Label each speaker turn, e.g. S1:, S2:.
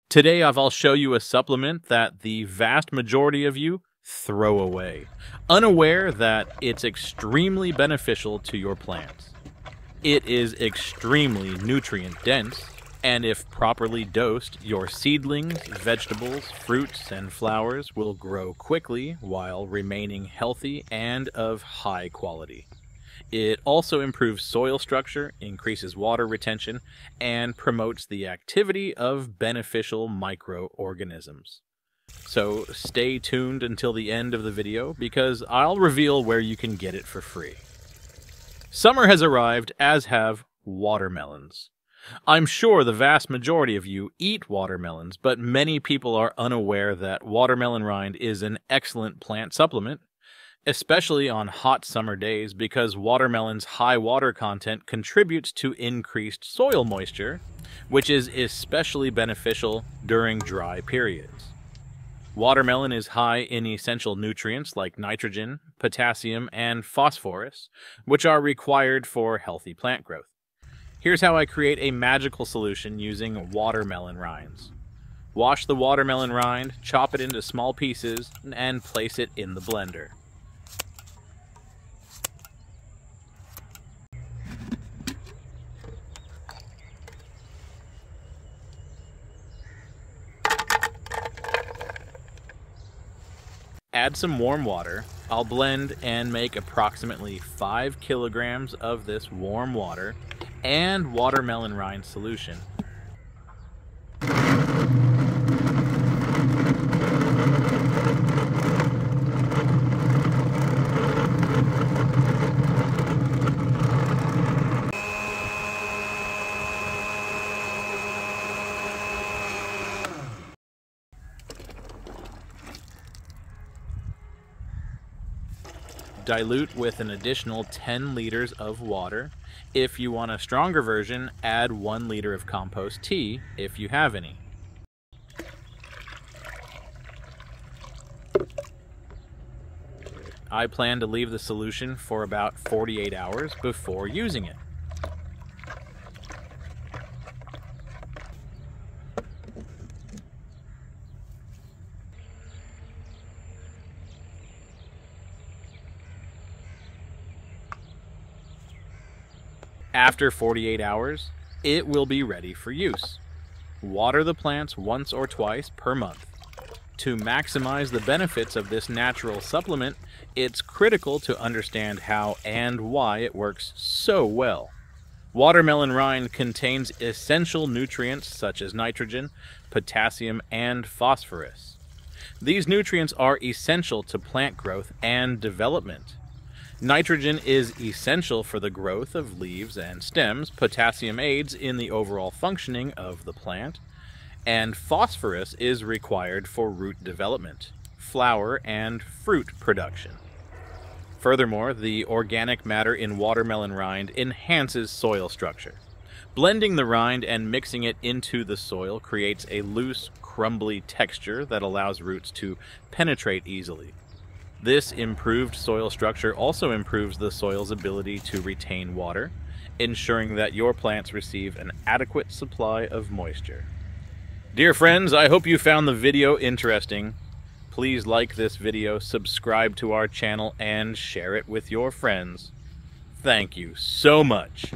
S1: Today, I'll show you a supplement that the vast majority of you throw away, unaware that it's extremely beneficial to your plants. It is extremely nutrient dense, and if properly dosed, your seedlings, vegetables, fruits, and flowers will grow quickly while remaining healthy and of high quality. It also improves soil structure, increases water retention, and promotes the activity of beneficial microorganisms. So stay tuned until the end of the video because I'll reveal where you can get it for free. Summer has arrived, as have watermelons. I'm sure the vast majority of you eat watermelons, but many people are unaware that watermelon rind is an excellent plant supplement, especially on hot summer days because watermelon's high water content contributes to increased soil moisture, which is especially beneficial during dry periods. Watermelon is high in essential nutrients like nitrogen, potassium, and phosphorus, which are required for healthy plant growth. Here's how I create a magical solution using watermelon rinds. Wash the watermelon rind, chop it into small pieces, and place it in the blender. Add some warm water. I'll blend and make approximately 5 kilograms of this warm water and watermelon rind solution. Dilute with an additional 10 liters of water. If you want a stronger version, add 1 liter of compost tea if you have any. I plan to leave the solution for about 48 hours before using it. After 48 hours, it will be ready for use. Water the plants once or twice per month. To maximize the benefits of this natural supplement, it's critical to understand how and why it works so well. Watermelon rind contains essential nutrients such as nitrogen, potassium, and phosphorus. These nutrients are essential to plant growth and development. Nitrogen is essential for the growth of leaves and stems, potassium aids in the overall functioning of the plant, and phosphorus is required for root development, flower, and fruit production. Furthermore, the organic matter in watermelon rind enhances soil structure. Blending the rind and mixing it into the soil creates a loose, crumbly texture that allows roots to penetrate easily. This improved soil structure also improves the soil's ability to retain water, ensuring that your plants receive an adequate supply of moisture. Dear friends, I hope you found the video interesting. Please like this video, subscribe to our channel, and share it with your friends. Thank you so much.